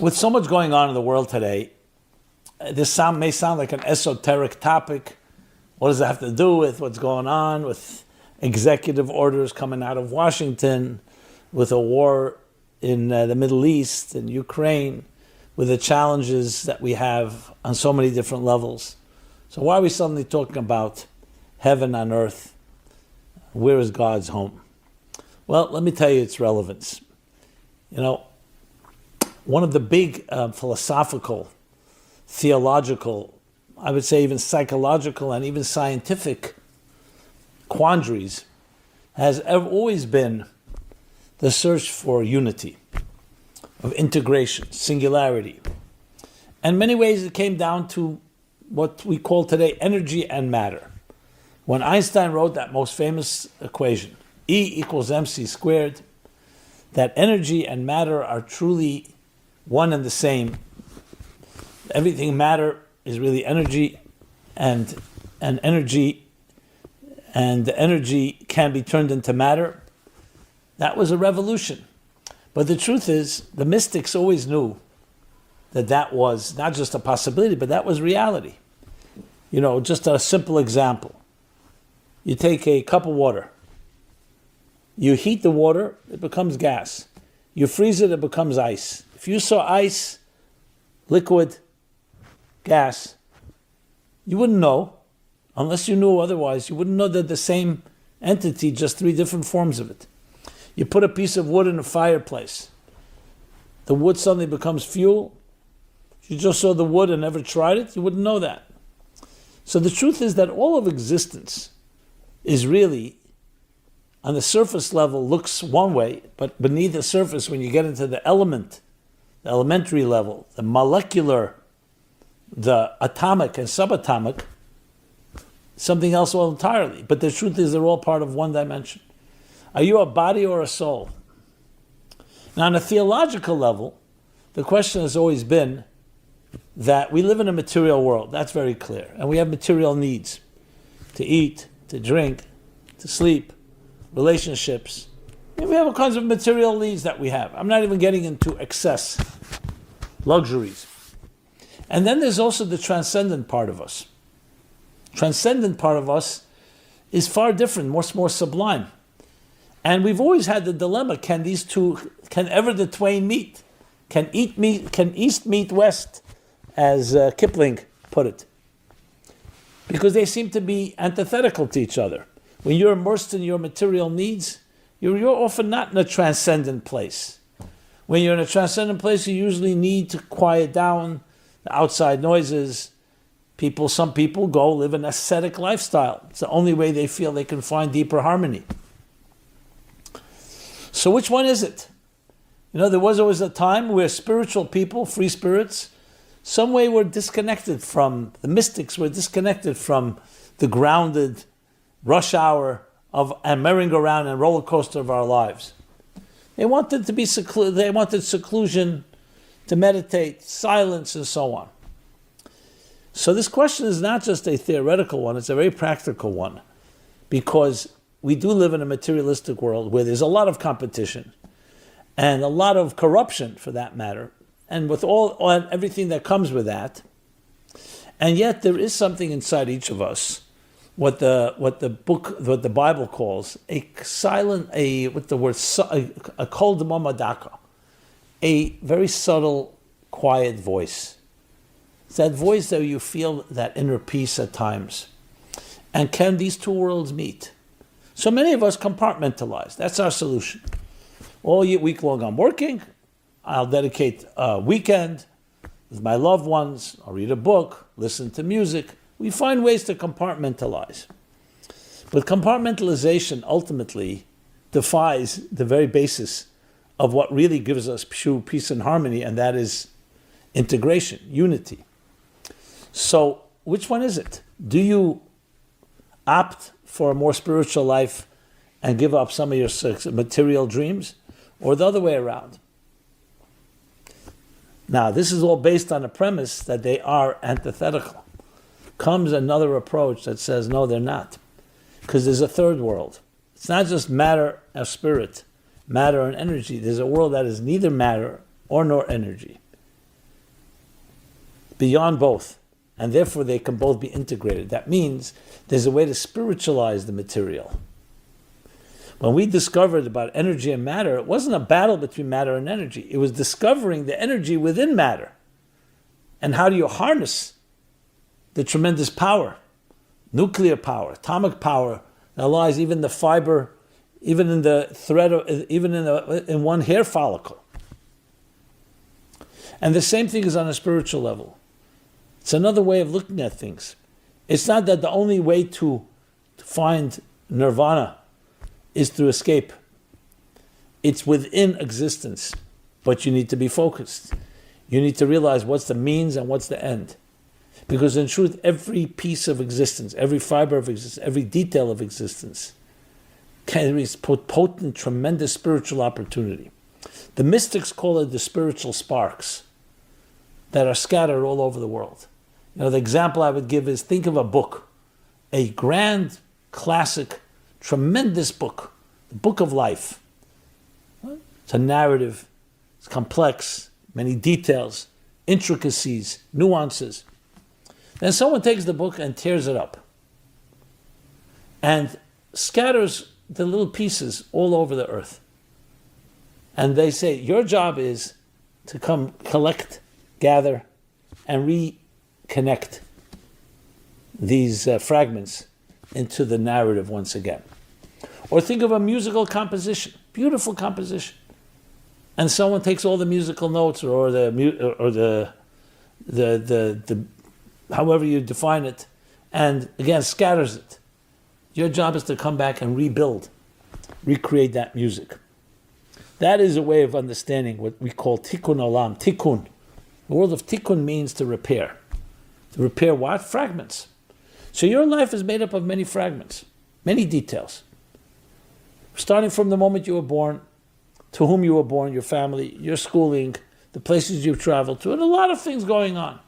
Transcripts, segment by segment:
With so much going on in the world today, this may sound like an esoteric topic. What does it have to do with what's going on, with executive orders coming out of Washington, with a war in the Middle East and Ukraine, with the challenges that we have on so many different levels? So why are we suddenly talking about heaven on earth? Where is God's home? Well, let me tell you its relevance. You know, one of the big philosophical, theological, I would say even psychological and even scientific quandaries has always been the search for unity, of integration, singularity. And in many ways it came down to what we call today energy and matter. When Einstein wrote that most famous equation, E equals mc squared, that energy and matter are truly one and the same. Everything matter is really energy, and energy can be turned into matter. That was a revolution. But the truth is, the mystics always knew that that was not just a possibility, but that was reality. You know, just a simple example. You take a cup of water. You heat the water, it becomes gas. You freeze it, it becomes ice. If you saw ice, liquid, gas, you wouldn't know, unless you knew otherwise, you wouldn't know that the same entity, just three different forms of it. You put a piece of wood in a fireplace. The wood suddenly becomes fuel. If you just saw the wood and never tried it, you wouldn't know that. So the truth is that all of existence is really, on the surface level, looks one way, but beneath the surface, when you get into the elementary level, the molecular, the atomic and subatomic, something else all entirely. But the truth is they're all part of one dimension. Are you a body or a soul? Now, on a theological level, the question has always been that we live in a material world. That's very clear. And we have material needs to eat, to drink, to sleep, relationships. We have all kinds of material needs that we have. I'm not even getting into excess, luxuries. And then there's also the transcendent part of us. Transcendent part of us is far different, more sublime. And we've always had the dilemma, can ever the twain meet? Can East meet West, as Kipling put it? Because they seem to be antithetical to each other. When you're immersed in your material needs, you're often not in a transcendent place. When you're in a transcendent place, you usually need to quiet down the outside noises. Some people go live an ascetic lifestyle. It's the only way they feel they can find deeper harmony. So which one is it? You know, there was always a time where spiritual people, free spirits, some way were disconnected from, the mystics were disconnected from the grounded rush hour of a merry-go-round and roller coaster of our lives. They wanted to be they wanted seclusion, to meditate, silence, and so on. So this question is not just a theoretical one, it's a very practical one, because we do live in a materialistic world where there's a lot of competition and a lot of corruption, for that matter, and with everything that comes with that. And yet there is something inside each of us, what the Bible calls a kol d'mama daka, a very subtle, quiet voice. It's that voice that you feel that inner peace at times. And can these two worlds meet? So many of us compartmentalize. That's our solution. All week long I'm working. I'll dedicate a weekend with my loved ones. I'll read a book, listen to music. We find ways to compartmentalize. But compartmentalization ultimately defies the very basis of what really gives us true peace and harmony, and that is integration, unity. So which one is it? Do you opt for a more spiritual life and give up some of your material dreams, or the other way around? Now, this is all based on the premise that they are antithetical. Comes another approach that says, no, they're not. Because there's a third world. It's not just matter or spirit, matter and energy. There's a world that is neither matter nor energy. beyond both. And therefore they can both be integrated. That means there's a way to spiritualize the material. When we discovered about energy and matter, it wasn't a battle between matter and energy. It was discovering the energy within matter. And how do you harness the tremendous power, nuclear power, atomic power, that lies even in the fiber, even in the thread, even in one hair follicle. And the same thing is on a spiritual level. It's another way of looking at things. It's not that the only way to find nirvana is through escape. It's within existence, but you need to be focused. You need to realize what's the means and what's the end. Because in truth, every piece of existence, every fiber of existence, every detail of existence carries potent, tremendous spiritual opportunity. The mystics call it the spiritual sparks that are scattered all over the world. The example I would give is, think of a book, a grand, classic, tremendous book, the book of life. It's a narrative, it's complex, many details, intricacies, nuances. Then someone takes the book and tears it up and scatters the little pieces all over the earth. And they say, your job is to come collect, gather, and reconnect these fragments into the narrative once again. Or think of a musical composition, beautiful composition, and someone takes all the musical notes or the however you define it, and again scatters it. Your job is to come back and rebuild, recreate that music. That is a way of understanding what we call tikkun olam, tikkun. The word of tikkun means to repair. To repair what? Fragments. So your life is made up of many fragments, many details. Starting from the moment you were born, to whom you were born, your family, your schooling, the places you've traveled to, and a lot of things going on.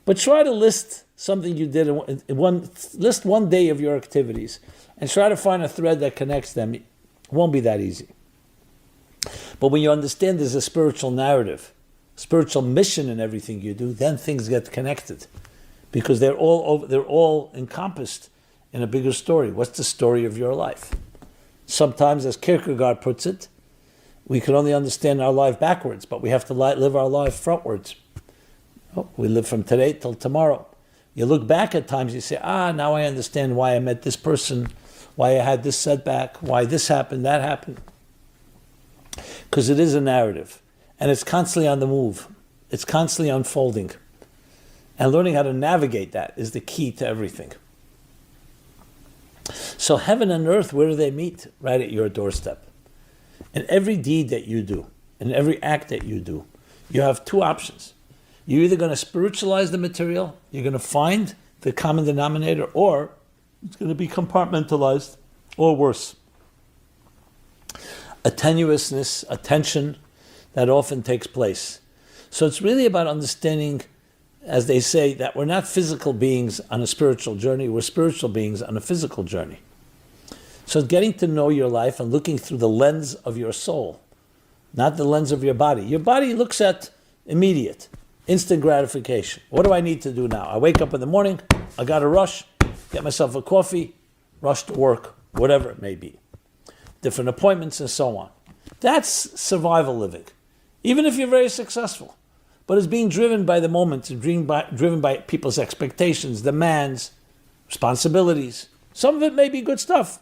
But try to list something you did list one day of your activities and try to find a thread that connects them. It won't be that easy. But when you understand there's a spiritual narrative, spiritual mission in everything you do, then things get connected. Because they're all encompassed in a bigger story. What's the story of your life? Sometimes, as Kierkegaard puts it, we can only understand our life backwards, but we have to live our life frontwards. We live from today till tomorrow. You look back at times, you say, now I understand why I met this person, why I had this setback, why this happened, that happened. Because it is a narrative, and it's constantly on the move. It's constantly unfolding. And learning how to navigate that is the key to everything. So heaven and earth, where do they meet? Right at your doorstep. In every deed that you do, in every act that you do, you have two options. You're either going to spiritualize the material, you're going to find the common denominator, or it's going to be compartmentalized, or worse. A tenuousness, a tension that often takes place. So it's really about understanding, as they say, that we're not physical beings on a spiritual journey, we're spiritual beings on a physical journey. So getting to know your life and looking through the lens of your soul, not the lens of your body. Your body looks at immediate, instant gratification. What do I need to do now? I wake up in the morning, I got to rush, get myself a coffee, rush to work, whatever it may be. Different appointments and so on. That's survival living, even if you're very successful. But it's being driven by the moment, driven by people's expectations, demands, responsibilities. Some of it may be good stuff.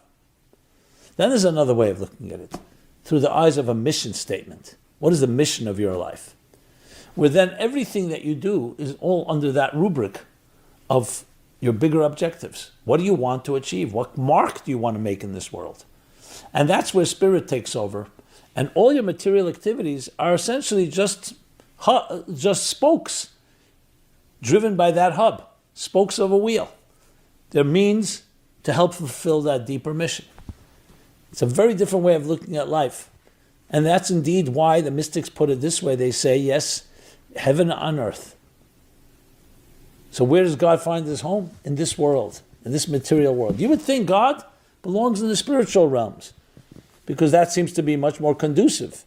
Then there's another way of looking at it, through the eyes of a mission statement. What is the mission of your life? Where then everything that you do is all under that rubric of your bigger objectives. What do you want to achieve? What mark do you want to make in this world? And that's where spirit takes over. And all your material activities are essentially just spokes driven by that hub, spokes of a wheel. They're means to help fulfill that deeper mission. It's a very different way of looking at life. And that's indeed why the mystics put it this way. They say, yes, heaven on earth. So where does God find his home? In this world, in this material world. You would think God belongs in the spiritual realms, because that seems to be much more conducive.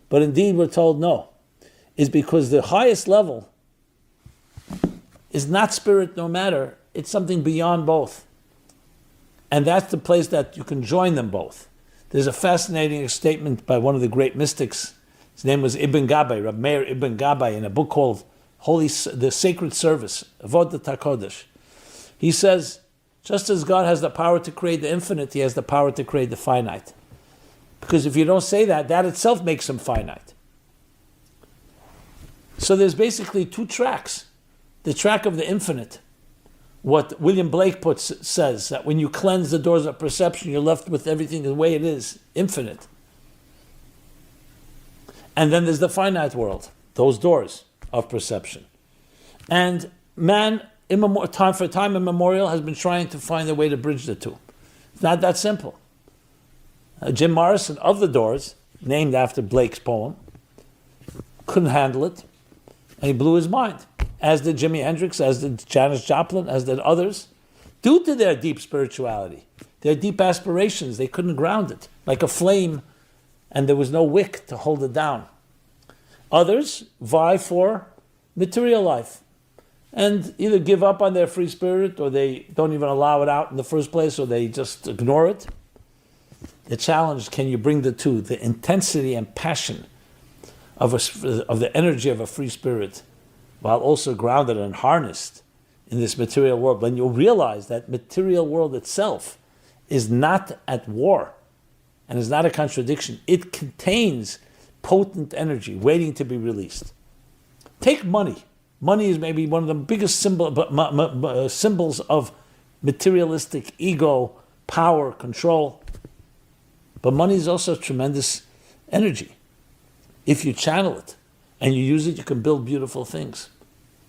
But indeed we're told no. Is because the highest level is not spirit nor matter. It's something beyond both. And that's the place that you can join them both. There's a fascinating statement by one of the great mystics. His name was Ibn Gabbai, Rabbi Meir Ibn Gabbai, in a book called the Sacred Service, Avodat HaKodesh. He says, just as God has the power to create the infinite, he has the power to create the finite. Because if you don't say that, that itself makes him finite. So there's basically two tracks. The track of the infinite. What William Blake says, that when you cleanse the doors of perception, you're left with everything the way it is, infinite. And then there's the finite world, those doors of perception. And man, time immemorial, has been trying to find a way to bridge the two. It's not that simple. Jim Morrison of the Doors, named after Blake's poem, couldn't handle it, and he blew his mind. As did Jimi Hendrix, as did Janis Joplin, as did others, due to their deep spirituality, their deep aspirations. They couldn't ground it, like a flame, and there was no wick to hold it down. Others vie for material life, and either give up on their free spirit, or they don't even allow it out in the first place, or they just ignore it. The challenge, can you bring the two, the intensity and passion of the energy of a free spirit, while also grounded and harnessed in this material world? When you realize that material world itself is not at war and is not a contradiction, it contains potent energy waiting to be released. Take money. Money is maybe one of the biggest symbols of materialistic ego, power, control. But money is also tremendous energy. If you channel it and you use it, you can build beautiful things.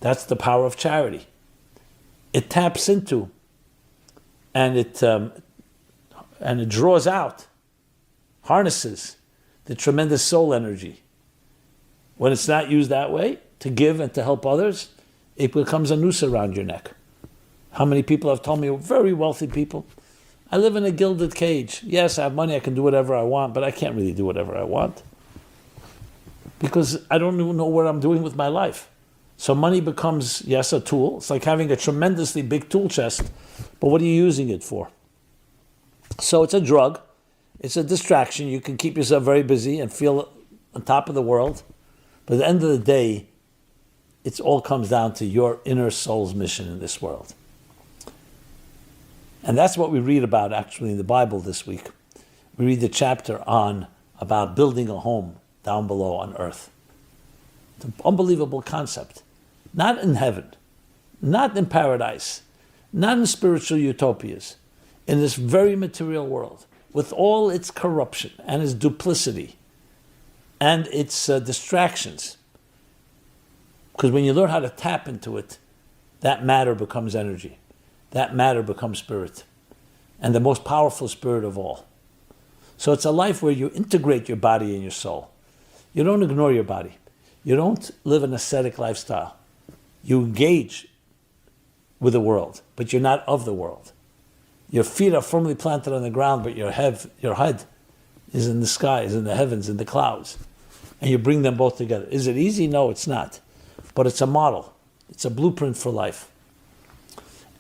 That's the power of charity. It taps into and it draws out, harnesses the tremendous soul energy. When it's not used that way, to give and to help others, it becomes a noose around your neck. How many people have told me, very wealthy people, I live in a gilded cage. Yes, I have money, I can do whatever I want, but I can't really do whatever I want, because I don't even know what I'm doing with my life. So money becomes, yes, a tool. It's like having a tremendously big tool chest, but what are you using it for? So it's a drug. It's a distraction. You can keep yourself very busy and feel on top of the world. But at the end of the day, it all comes down to your inner soul's mission in this world. And that's what we read about actually in the Bible this week. We read the chapter about building a home down below on earth. It's an unbelievable concept. Not in heaven, not in paradise, not in spiritual utopias, in this very material world, with all its corruption and its duplicity and its distractions. Because when you learn how to tap into it, that matter becomes energy. That matter becomes spirit. And the most powerful spirit of all. So it's a life where you integrate your body and your soul. You don't ignore your body. You don't live an ascetic lifestyle. You engage with the world, but you're not of the world. Your feet are firmly planted on the ground, but your head is in the sky, is in the heavens, in the clouds. And you bring them both together. Is it easy? No, it's not. But it's a model. It's a blueprint for life.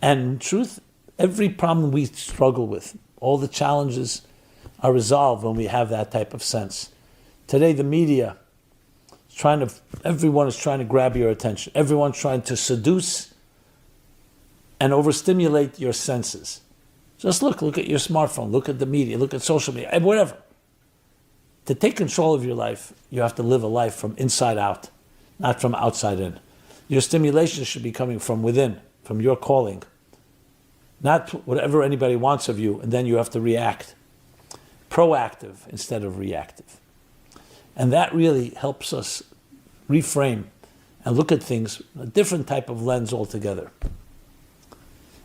And in truth, every problem we struggle with, all the challenges are resolved when we have that type of sense. Today, the media, everyone is trying to grab your attention. Everyone's trying to seduce and overstimulate your senses. Just look at your smartphone, look at the media, look at social media, and whatever. To take control of your life, you have to live a life from inside out, not from outside in. Your stimulation should be coming from within, from your calling. Not whatever anybody wants of you, and then you have to react. Proactive instead of reactive. And that really helps us reframe and look at things a different type of lens altogether.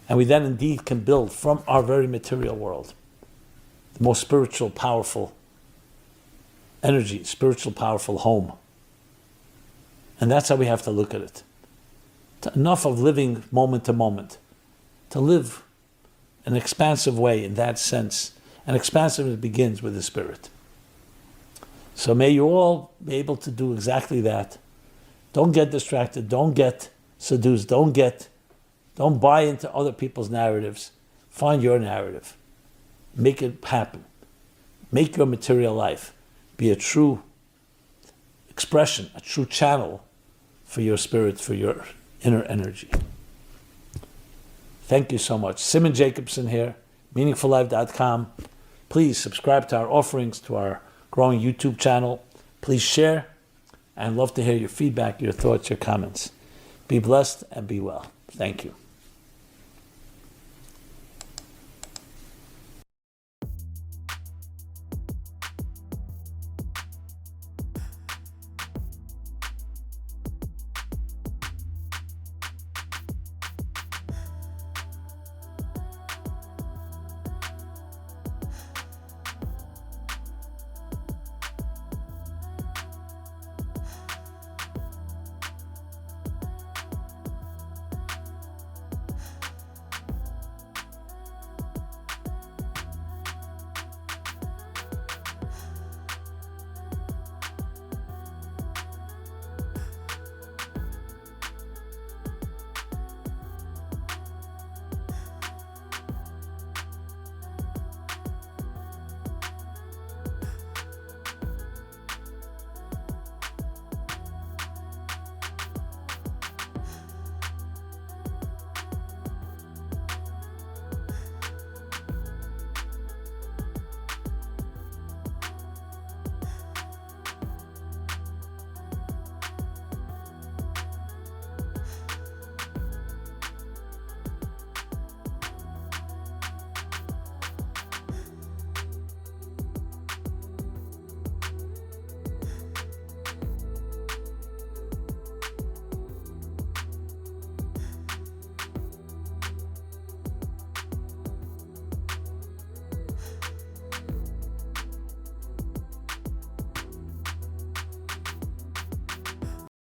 And we then indeed can build from our very material world the most spiritual, powerful energy, spiritual, powerful home. And that's how we have to look at it. Enough of living moment to moment. To live an expansive way in that sense. And expansiveness begins with the spirit. So may you all be able to do exactly that. Don't get distracted. Don't get seduced. Don't buy into other people's narratives. Find your narrative. Make it happen. Make your material life be a true expression, a true channel for your spirit, for your inner energy. Thank you so much. Simon Jacobson here, meaningfullife.com. Please subscribe to our offerings, to our growing YouTube channel. Please share. I'd love to hear your feedback, your thoughts, your comments. Be blessed and be well. Thank you.